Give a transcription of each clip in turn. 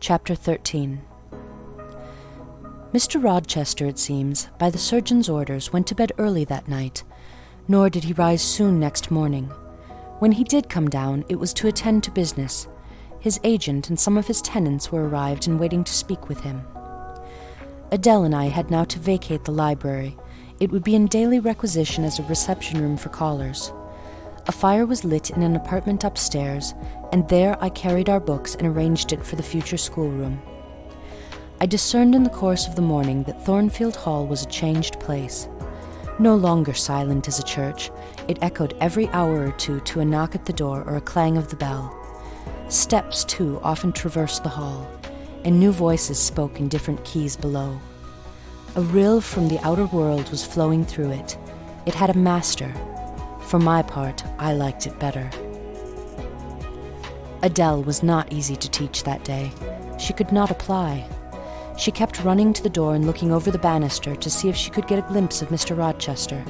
Chapter 13. Mr. Rochester, it seems, by the surgeon's orders, went to bed early that night, nor did he rise soon next morning. When he did come down, it was to attend to business. His agent and some of his tenants were arrived and waiting to speak with him. Adele and I had now to vacate the library. It would be in daily requisition as a reception room for callers. A fire was lit in an apartment upstairs, and there I carried our books and arranged it for the future schoolroom. I discerned in the course of the morning that Thornfield Hall was a changed place. No longer silent as a church, it echoed every hour or two to a knock at the door or a clang of the bell. Steps, too, often traversed the hall, and new voices spoke in different keys below. A rill from the outer world was flowing through it. It had a master. For my part, I liked it better. Adele was not easy to teach that day. She could not apply. She kept running to the door and looking over the banister to see if she could get a glimpse of Mr. Rochester.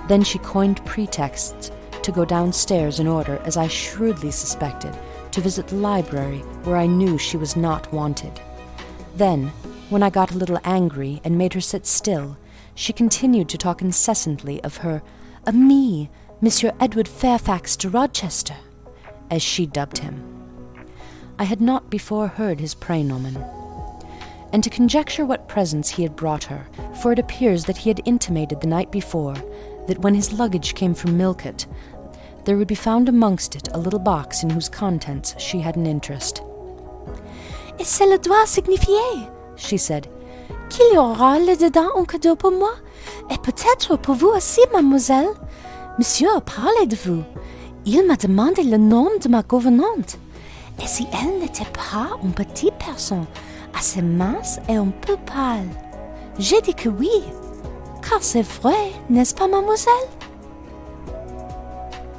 Then she coined pretexts to go downstairs in order, as I shrewdly suspected, to visit the library, where I knew she was not wanted. Then, when I got a little angry and made her sit still, she continued to talk incessantly of her ami, Monsieur Edward Fairfax de Rochester, as she dubbed him. I had not before heard his praenomen, and to conjecture what presents he had brought her, for it appears that he had intimated the night before that when his luggage came from Millcote, there would be found amongst it a little box in whose contents she had an interest. « Et cela doit signifier, she said, qu'il y aura là-dedans un cadeau pour moi, et peut-être pour vous aussi, mademoiselle. Monsieur a parlé de vous. Il m'a demandé le nom de ma gouvernante. Et si elle n'était pas une petite personne, assez mince et un peu pâle? J'ai dit que oui, car c'est vrai, n'est-ce pas, mademoiselle?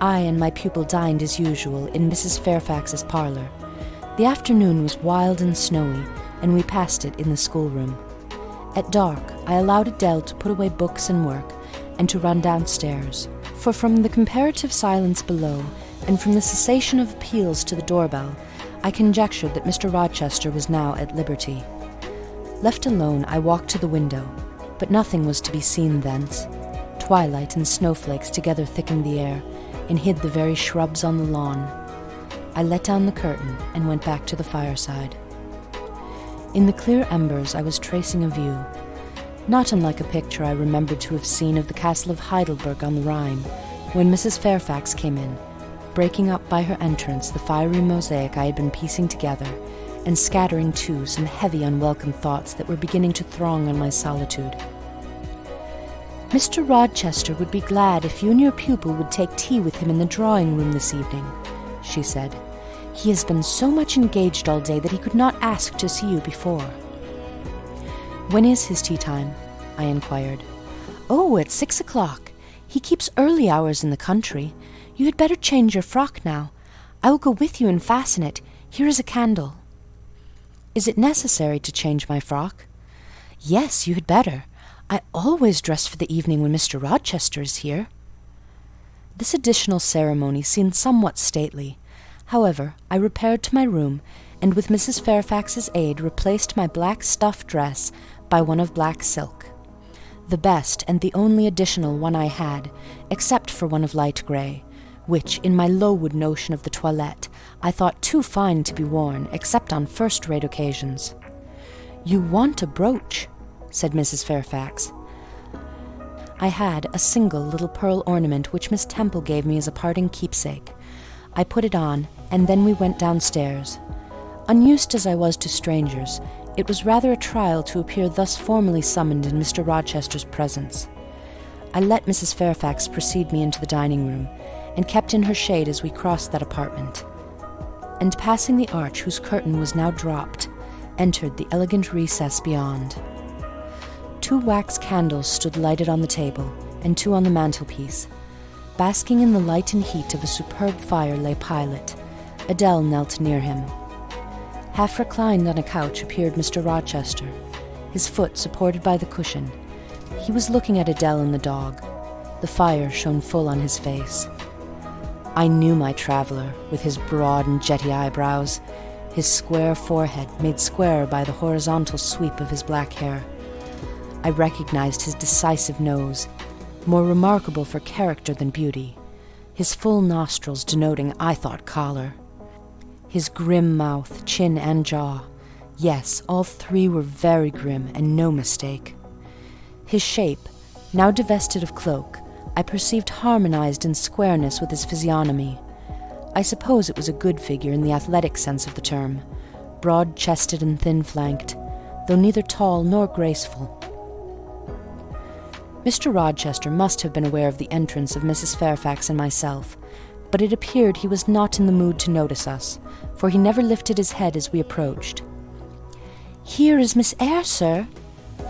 I and my pupil dined as usual in Mrs. Fairfax's parlour. The afternoon was wild and snowy, and we passed it in the schoolroom. At dark, I allowed Adele to put away books and work, and to run downstairs, for from the comparative silence below, and from the cessation of appeals to the doorbell, I conjectured that Mr. Rochester was now at liberty. Left alone, I walked to the window, but nothing was to be seen thence. Twilight and snowflakes together thickened the air, and hid the very shrubs on the lawn. I let down the curtain and went back to the fireside. In the clear embers I was tracing a view, not unlike a picture I remembered to have seen of the castle of Heidelberg on the Rhine, when Mrs. Fairfax came in, breaking up by her entrance the fiery mosaic I had been piecing together, and scattering too some heavy unwelcome thoughts that were beginning to throng on my solitude. Mr. Rochester would be glad if you and your pupil would take tea with him in the drawing-room this evening, she said. He has been so much engaged all day that he could not ask to see you before. When is his tea time? I inquired. Oh, at 6 o'clock. He keeps early hours in the country. You had better change your frock now. I will go with you and fasten it. Here is a candle. Is it necessary to change my frock? Yes, you had better. I always dress for the evening when Mr. Rochester is here. This additional ceremony seemed somewhat stately. However, I repaired to my room, and with Mrs. Fairfax's aid replaced my black stuff dress by one of black silk, the best and the only additional one I had, except for one of light grey, which, in my Lowood notion of the toilette, I thought too fine to be worn, except on first-rate occasions. You want a brooch, said Mrs. Fairfax. I had a single little pearl ornament which Miss Temple gave me as a parting keepsake. I put it on, and then we went downstairs. Unused as I was to strangers, it was rather a trial to appear thus formally summoned in Mr. Rochester's presence. I let Mrs. Fairfax precede me into the dining-room, and kept in her shade as we crossed that apartment, and passing the arch whose curtain was now dropped, entered the elegant recess beyond. 2 wax candles stood lighted on the table, and 2 on the mantelpiece. Basking in the light and heat of a superb fire lay Pilot. Adele knelt near him. Half reclined on a couch appeared Mr. Rochester, his foot supported by the cushion. He was looking at Adele and the dog. The fire shone full on his face. I knew my traveller, with his broad and jetty eyebrows. his square forehead made squarer by the horizontal sweep of his black hair. I recognized his decisive nose, more remarkable for character than beauty, his full nostrils denoting, I thought, choler, his grim mouth, chin, and jaw. Yes, all three were very grim, and no mistake. His shape, now divested of cloak, I perceived harmonized in squareness with his physiognomy. I suppose it was a good figure in the athletic sense of the term, broad-chested and thin-flanked, though neither tall nor graceful. Mr. Rochester must have been aware of the entrance of Mrs. Fairfax and myself, but it appeared he was not in the mood to notice us, for he never lifted his head as we approached. "Here is Miss Eyre, sir,"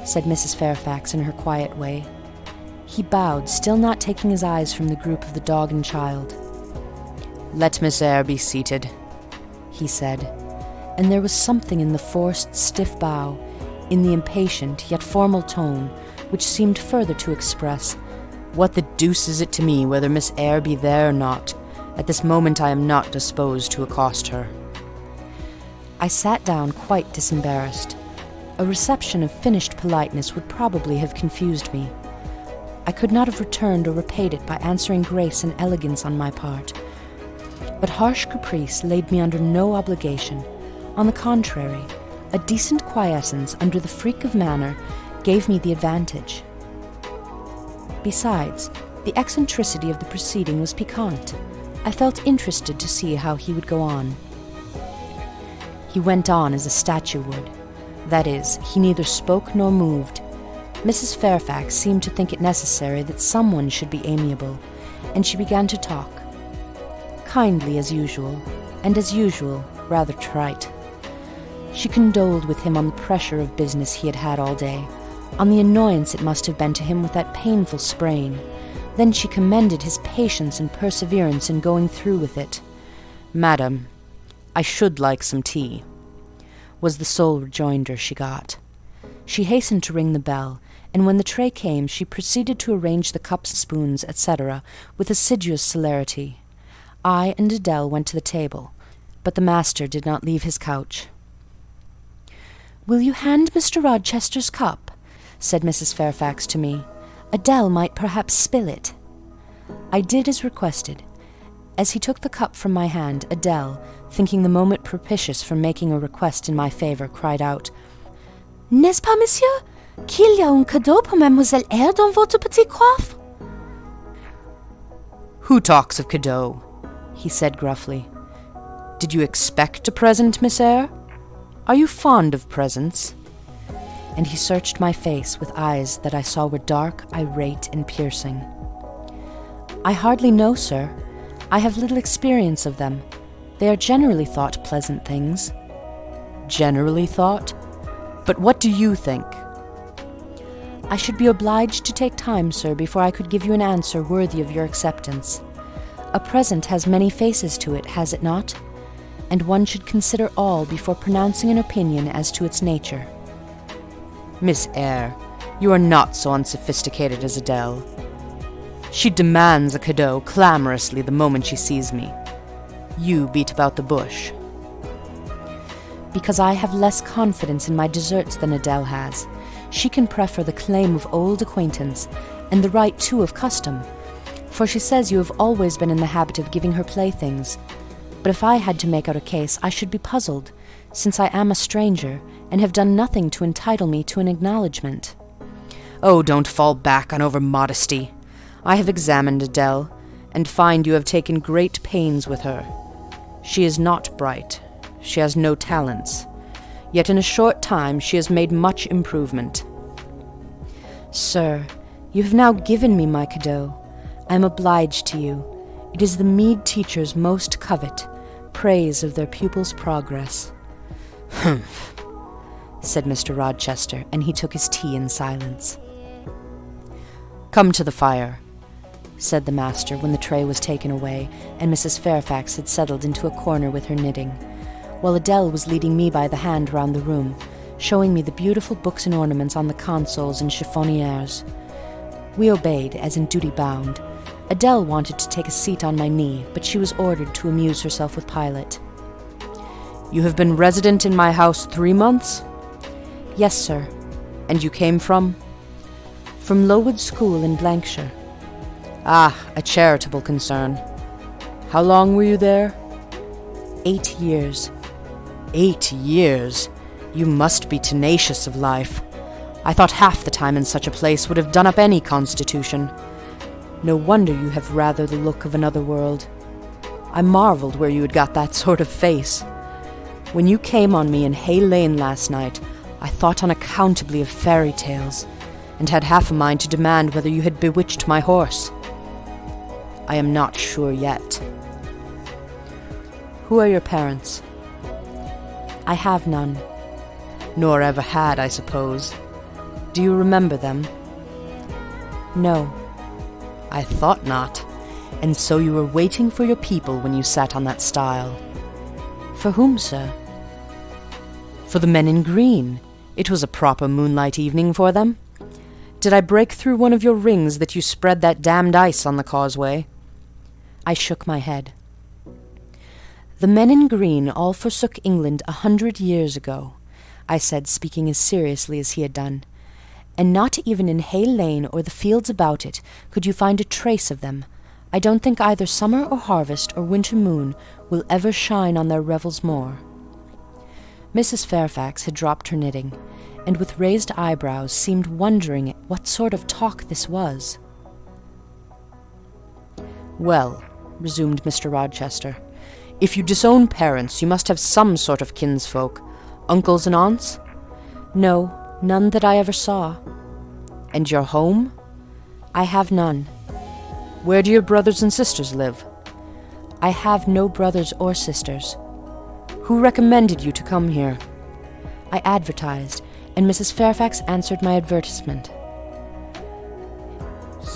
said Mrs. Fairfax in her quiet way. He bowed, still not taking his eyes from the group of the dog and child. "Let Miss Eyre be seated," he said, and there was something in the forced, stiff bow, in the impatient yet formal tone, which seemed further to express, "What the deuce is it to me whether Miss Eyre be there or not? At this moment I am not disposed to accost her." I sat down quite disembarrassed. A reception of finished politeness would probably have confused me. I could not have returned or repaid it by answering grace and elegance on my part. But harsh caprice laid me under no obligation. On the contrary, a decent quiescence under the freak of manner gave me the advantage. Besides, the eccentricity of the proceeding was piquant. I felt interested to see how he would go on. He went on as a statue would. That is, he neither spoke nor moved. Mrs. Fairfax seemed to think it necessary that someone should be amiable, and she began to talk. Kindly as usual, and as usual, rather trite. She condoled with him on the pressure of business he had had all day, on the annoyance it must have been to him with that painful sprain. Then she commended his patience and perseverance in going through with it. "Madam, I should like some tea," was the sole rejoinder she got. She hastened to ring the bell, and when the tray came she proceeded to arrange the cups, spoons, etc., with assiduous celerity. I and Adele went to the table, but the master did not leave his couch. "Will you hand Mr. Rochester's cup?" said Mrs. Fairfax to me. "Adele might perhaps spill it." I did as requested. As he took the cup from my hand, Adele, thinking the moment propitious for making a request in my favour, cried out, "N'est-ce pas, monsieur, qu'il y a un cadeau pour Mademoiselle Eyre dans votre petit coffre?" "Who talks of cadeau?" he said gruffly. "Did you expect a present, Miss Eyre? Are you fond of presents?" And he searched my face with eyes that I saw were dark, irate, and piercing. "I hardly know, sir. I have little experience of them. They are generally thought pleasant things." "Generally thought? But what do you think?" "I should be obliged to take time, sir, before I could give you an answer worthy of your acceptance. A present has many faces to it, has it not? And one should consider all before pronouncing an opinion as to its nature." "Miss Eyre, you are not so unsophisticated as Adele. She demands a cadeau clamorously the moment she sees me. You beat about the bush." "Because I have less confidence in my deserts than Adele has. She can prefer the claim of old acquaintance, and the right too of custom, for she says you have always been in the habit of giving her playthings. But if I had to make out a case, I should be puzzled, since I am a stranger, and have done nothing to entitle me to an acknowledgment." "Oh, don't fall back on over-modesty. I have examined Adele, and find you have taken great pains with her. She is not bright. She has no talents. Yet in a short time she has made much improvement." "Sir, you have now given me my cadeau. I am obliged to you. It is the meed teachers most covet, praise of their pupils' progress." "Humph," said Mr. Rochester, and he took his tea in silence. "Come to the fire," said the master when the tray was taken away, and Mrs. Fairfax had settled into a corner with her knitting, while Adele was leading me by the hand round the room, showing me the beautiful books and ornaments on the consoles and chiffonières. We obeyed, as in duty bound. Adele wanted to take a seat on my knee, but she was ordered to amuse herself with Pilot. You have been resident in my house 3 months? Yes, sir. And you came from? From Lowood School in Blankshire. Ah, a charitable concern. How long were you there? 8 years. 8 years? You must be tenacious of life. I thought half the time in such a place would have done up any constitution. No wonder you have rather the look of another world. I marvelled where you had got that sort of face. When you came on me in Hay Lane last night, I thought unaccountably of fairy tales, and had half a mind to demand whether you had bewitched my horse. I am not sure yet. Who are your parents? I have none. Nor ever had, I suppose. Do you remember them? No. I thought not. And so you were waiting for your people when you sat on that stile. For whom, sir? For the men in green. It was a proper moonlight evening for them. Did I break through one of your rings that you spread that damned ice on the causeway? I shook my head. The men in green all forsook England 100 years ago, I said, speaking as seriously as he had done, and not even in Hay Lane or the fields about it could you find a trace of them. I don't think either summer or harvest or winter moon will ever shine on their revels more. Mrs. Fairfax had dropped her knitting, and with raised eyebrows seemed wondering what sort of talk this was. Well, resumed Mr. Rochester, if you disown parents, you must have some sort of kinsfolk. Uncles and aunts? No, none that I ever saw. And your home? I have none. Where do your brothers and sisters live? I have no brothers or sisters. Who recommended you to come here? I advertised, and Mrs. Fairfax answered my advertisement.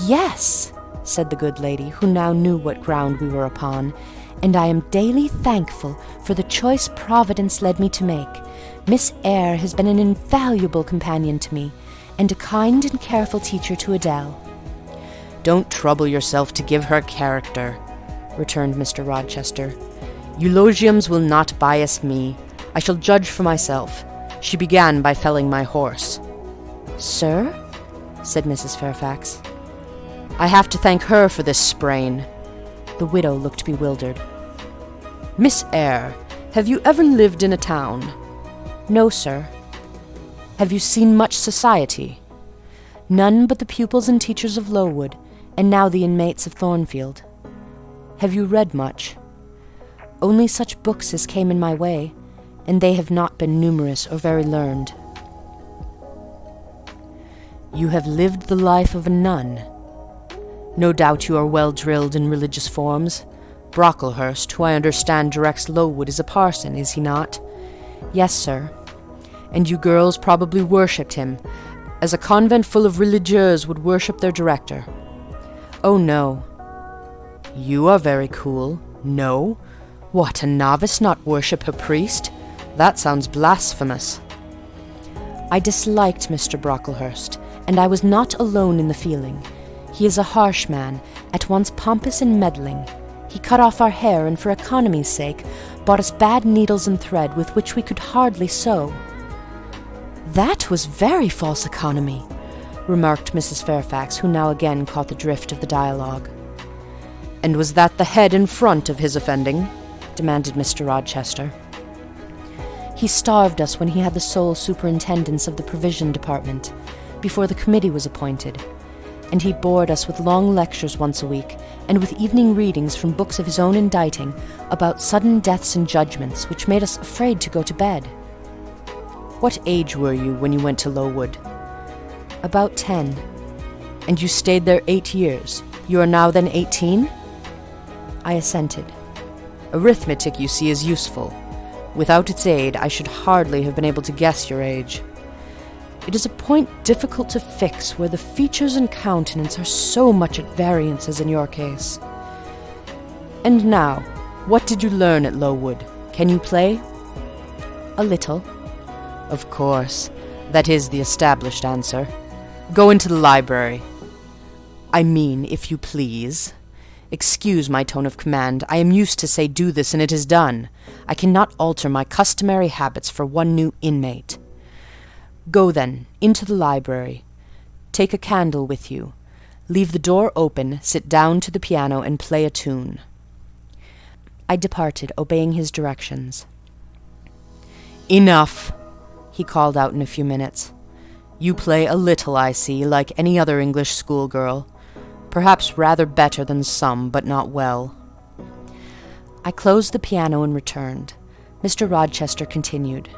Yes, said the good lady, who now knew what ground we were upon, and I am daily thankful for the choice Providence led me to make. Miss Eyre has been an invaluable companion to me, and a kind and careful teacher to Adele. Don't trouble yourself to give her character, returned Mr. Rochester. Eulogiums will not bias me. I shall judge for myself. She began by felling my horse. Sir? said Mrs. Fairfax. I have to thank her for this sprain. The widow looked bewildered. Miss Eyre, have you ever lived in a town? No, sir. Have you seen much society? None but the pupils and teachers of Lowood, and now the inmates of Thornfield. Have you read much? Only such books as came in my way, and they have not been numerous or very learned. You have lived the life of a nun. No doubt you are well drilled in religious forms. Brocklehurst, who I understand directs Lowood, is a parson, is he not? Yes, sir. And you girls probably worshipped him, as a convent full of religieuses would worship their director. Oh, no. You are very cool. No? What, a novice not worship her priest? That sounds blasphemous. I disliked Mr. Brocklehurst, and I was not alone in the feeling. He is a harsh man, at once pompous and meddling. He cut off our hair, and for economy's sake bought us bad needles and thread with which we could hardly sew. That was very false economy, remarked Mrs. Fairfax, who now again caught the drift of the dialogue. And was that the head and front of his offending? Demanded Mr. Rochester. He starved us when he had the sole superintendence of the provision department, before the committee was appointed, and he bored us with long lectures once a week, and with evening readings from books of his own inditing about sudden deaths and judgments, which made us afraid to go to bed. What age were you when you went to Lowood? About 10. And you stayed there 8 years. You are now then 18? I assented. Arithmetic, you see, is useful. Without its aid, I should hardly have been able to guess your age. It is a point difficult to fix where the features and countenance are so much at variance as in your case. And now, what did you learn at Lowood? Can you play? A little. Of course. That is the established answer. Go into the library. I mean, if you please. Excuse my tone of command. I am used to say do this, and it is done. I cannot alter my customary habits for one new inmate. Go, then, into the library. Take a candle with you. Leave the door open, sit down to the piano, and play a tune." I departed, obeying his directions. "Enough," he called out in a few minutes. "You play a little, I see, like any other English schoolgirl. Perhaps rather better than some, but not well." I closed the piano and returned. Mr. Rochester continued.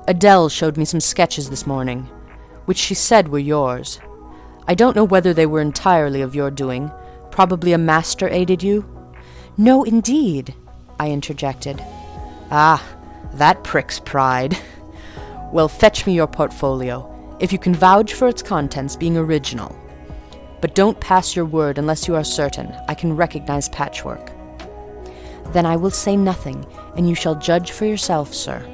"Adele showed me some sketches this morning, which she said were yours. I don't know whether they were entirely of your doing. Probably a master aided you?" "No, indeed," I interjected. "Ah, that pricks pride. Well, fetch me your portfolio, if you can vouch for its contents being original. But don't pass your word unless you are certain I can recognize patchwork." "Then I will say nothing, and you shall judge for yourself, sir."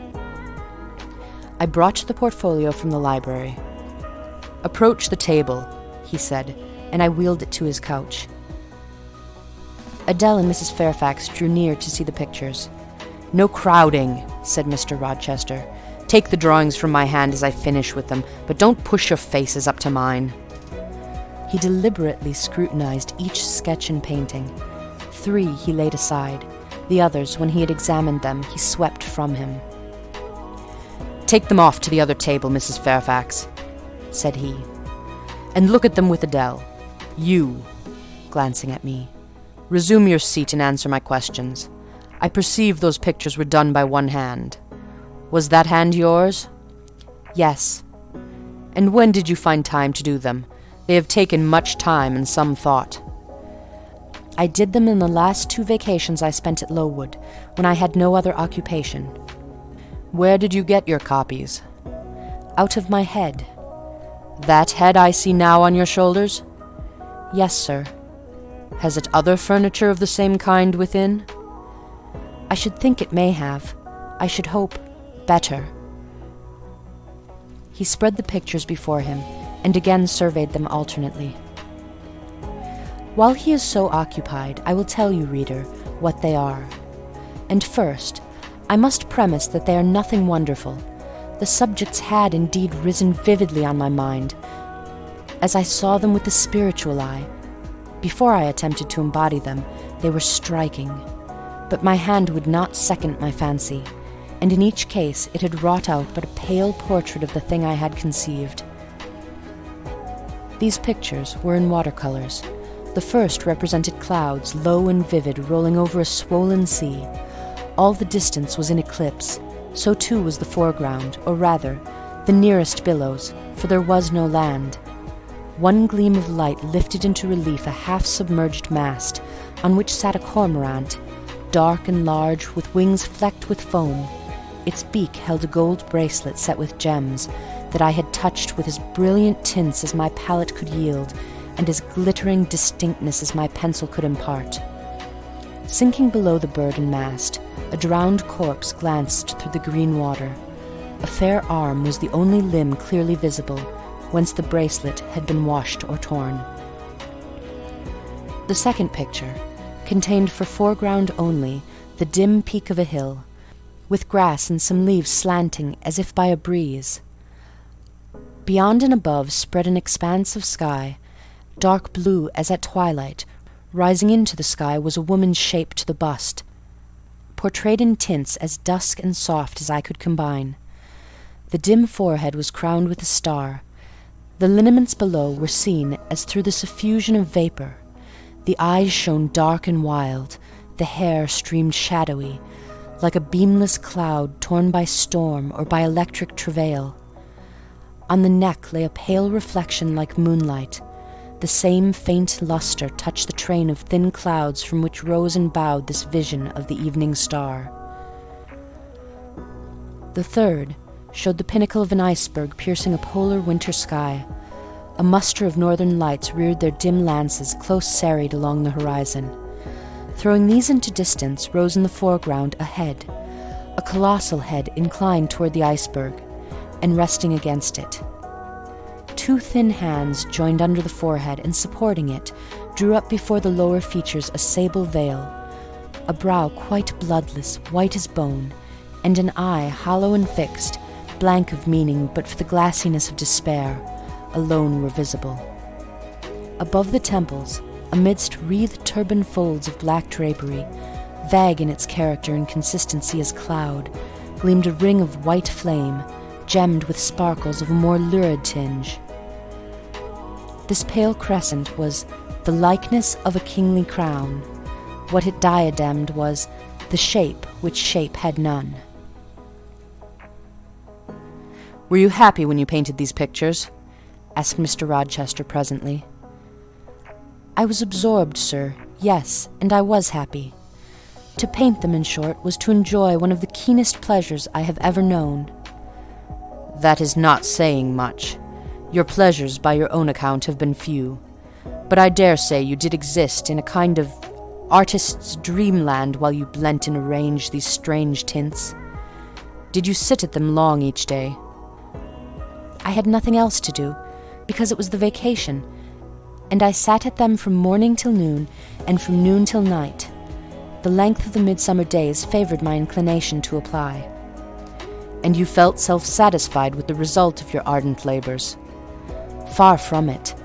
I brought the portfolio from the library. "Approach the table," he said, and I wheeled it to his couch. Adele and Mrs. Fairfax drew near to see the pictures. "No crowding," said Mr. Rochester. "Take the drawings from my hand as I finish with them, but don't push your faces up to mine." He deliberately scrutinized each sketch and painting. 3 he laid aside. The others, when he had examined them, he swept from him. "Take them off to the other table, Mrs. Fairfax," said he, "and look at them with Adele. You," glancing at me, "resume your seat and answer my questions. I perceive those pictures were done by one hand. Was that hand yours?" "Yes." "And when did you find time to do them? They have taken much time and some thought." "I did them in the last 2 vacations I spent at Lowood, when I had no other occupation." "Where did you get your copies?" "Out of my head." "That head I see now on your shoulders?" "Yes, sir." "Has it other furniture of the same kind within?" "I should think it may have. I should hope better." He spread the pictures before him, and again surveyed them alternately. While he is so occupied, I will tell you, reader, what they are. And first, I must premise that they are nothing wonderful. The subjects had indeed risen vividly on my mind, as I saw them with the spiritual eye. Before I attempted to embody them, they were striking. But my hand would not second my fancy, and in each case it had wrought out but a pale portrait of the thing I had conceived. These pictures were in watercolours. The first represented clouds, low and vivid, rolling over a swollen sea. All the distance was in eclipse, so too was the foreground, or rather, the nearest billows, for there was no land. One gleam of light lifted into relief a half-submerged mast, on which sat a cormorant, dark and large, with wings flecked with foam. Its beak held a gold bracelet set with gems, that I had touched with as brilliant tints as my palette could yield, and as glittering distinctness as my pencil could impart. Sinking below the bird and mast, a drowned corpse glanced through the green water. A fair arm was the only limb clearly visible, whence the bracelet had been washed or torn. The second picture contained for foreground only the dim peak of a hill, with grass and some leaves slanting as if by a breeze. Beyond and above spread an expanse of sky, dark blue as at twilight. Rising into the sky was a woman's shape to the bust, portrayed in tints as dusk and soft as I could combine. The dim forehead was crowned with a star. The lineaments below were seen as through the suffusion of vapour. The eyes shone dark and wild, the hair streamed shadowy, like a beamless cloud torn by storm or by electric travail. On the neck lay a pale reflection like moonlight. The same faint lustre touched the train of thin clouds from which rose and bowed this vision of the evening star. The third showed the pinnacle of an iceberg piercing a polar winter sky. A muster of northern lights reared their dim lances close serried along the horizon. Throwing these into distance rose in the foreground a head, a colossal head inclined toward the iceberg, and resting against it. 2 thin hands joined under the forehead and supporting it drew up before the lower features a sable veil, a brow quite bloodless, white as bone, and an eye hollow and fixed, blank of meaning but for the glassiness of despair, alone were visible. Above the temples, amidst wreathed turban folds of black drapery, vague in its character and consistency as cloud, gleamed a ring of white flame, gemmed with sparkles of a more lurid tinge. This pale crescent was the likeness of a kingly crown. What it diademed was the shape which shape had none. "Were you happy when you painted these pictures?" asked Mr. Rochester presently. "I was absorbed, sir, yes, and I was happy. To paint them, in short, was to enjoy one of the keenest pleasures I have ever known." "That is not saying much. Your pleasures, by your own account, have been few. But I dare say you did exist in a kind of artist's dreamland while you blent and arranged these strange tints. Did you sit at them long each day?" "I had nothing else to do, because it was the vacation, and I sat at them from morning till noon, and from noon till night. The length of the midsummer days favoured my inclination to apply." "And you felt self-satisfied with the result of your ardent labours?" "Far from it.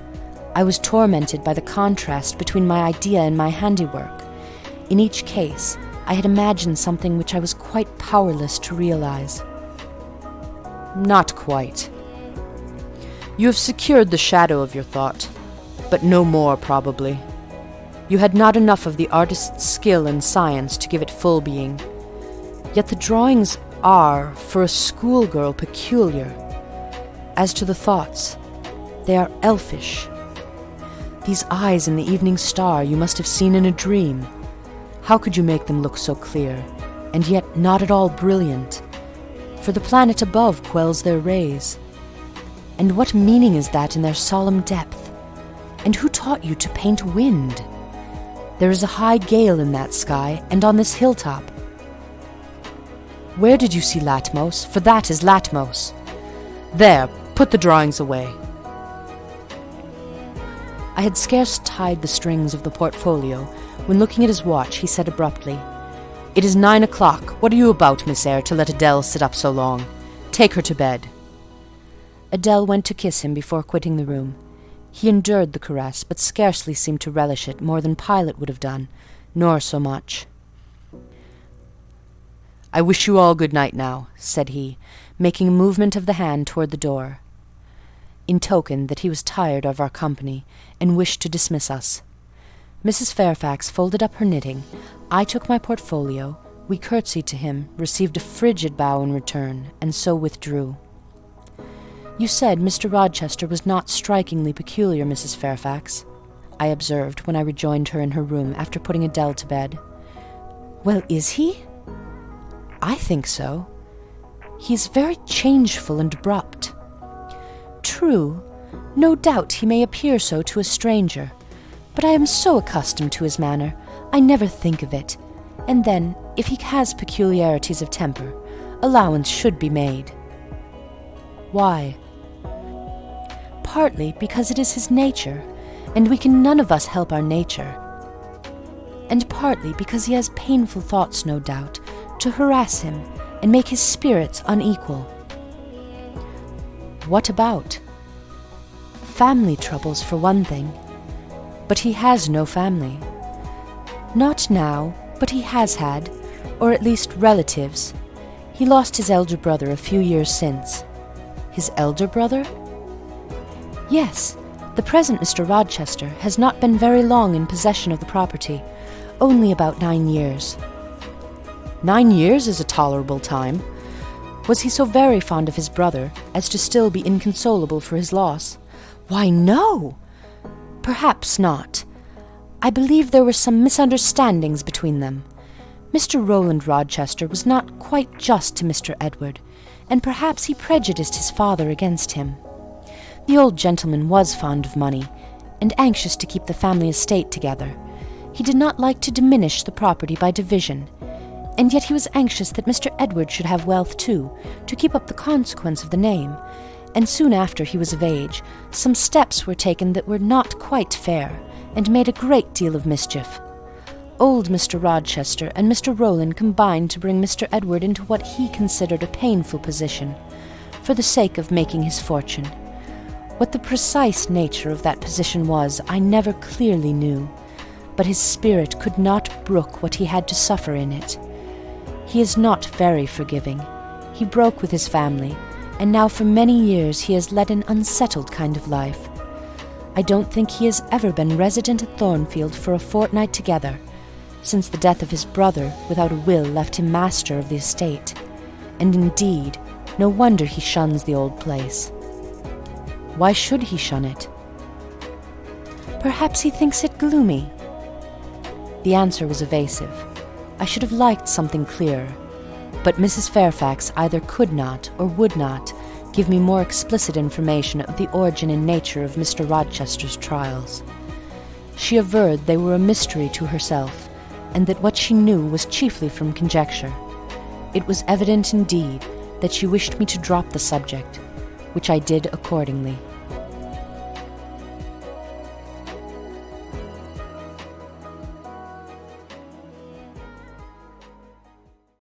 I was tormented by the contrast between my idea and my handiwork. In each case, I had imagined something which I was quite powerless to realize." "Not quite. You have secured the shadow of your thought, but no more, probably. You had not enough of the artist's skill and science to give it full being. Yet the drawings are, for a schoolgirl, peculiar. As to the thoughts, they are elfish. These eyes in the evening star you must have seen in a dream. How could you make them look so clear, and yet not at all brilliant? For the planet above quells their rays. And what meaning is that in their solemn depth? And who taught you to paint wind? There is a high gale in that sky, and on this hilltop. Where did you see Latmos? For that is Latmos. There, put the drawings away." I had scarce tied the strings of the portfolio when, looking at his watch, he said abruptly, "It is 9 o'clock. What are you about, Miss Eyre, to let Adele sit up so long? Take her to bed." Adele went to kiss him before quitting the room. He endured the caress, but scarcely seemed to relish it more than Pilate would have done, nor so much. "I wish you all good night now," said he, making a movement of the hand toward the door, in token that he was tired of our company, and wished to dismiss us. Mrs. Fairfax folded up her knitting. I took my portfolio. We curtsied to him, received a frigid bow in return, and so withdrew. "You said Mr. Rochester was not strikingly peculiar, Mrs. Fairfax," I observed when I rejoined her in her room after putting Adele to bed. "Well, is he?" "I think so. He is very changeful and abrupt." "True. No doubt he may appear so to a stranger, but I am so accustomed to his manner, I never think of it. And then, if he has peculiarities of temper, allowance should be made." "Why?" "Partly because it is his nature, and we can none of us help our nature. And partly because he has painful thoughts, no doubt, to harass him and make his spirits unequal." "What about?" "Family troubles, for one thing." "But he has no family." "Not now, but he has had, or at least relatives. He lost his elder brother a few years since." "His elder brother?" "Yes. The present Mr. Rochester has not been very long in possession of the property, only about 9 years." "9 years is a tolerable time. Was he so very fond of his brother as to still be inconsolable for his loss?" "Why, no! Perhaps not. I believe there were some misunderstandings between them. Mr. Rowland Rochester was not quite just to Mr. Edward, and perhaps he prejudiced his father against him. The old gentleman was fond of money, and anxious to keep the family estate together. He did not like to diminish the property by division, and yet he was anxious that Mr. Edward should have wealth too, to keep up the consequence of the name, and soon after he was of age, some steps were taken that were not quite fair, and made a great deal of mischief. Old Mr. Rochester and Mr. Rowland combined to bring Mr. Edward into what he considered a painful position, for the sake of making his fortune. What the precise nature of that position was, I never clearly knew, but his spirit could not brook what he had to suffer in it. He is not very forgiving. He broke with his family, and now for many years he has led an unsettled kind of life. I don't think he has ever been resident at Thornfield for a fortnight together, since the death of his brother without a will left him master of the estate, and indeed, no wonder he shuns the old place. Why should he shun it? Perhaps he thinks it gloomy. The answer was evasive. I should have liked something clearer, but Mrs. Fairfax either could not or would not give me more explicit information of the origin and nature of Mr. Rochester's trials. She averred they were a mystery to herself, and that what she knew was chiefly from conjecture. It was evident, indeed, that she wished me to drop the subject, which I did accordingly.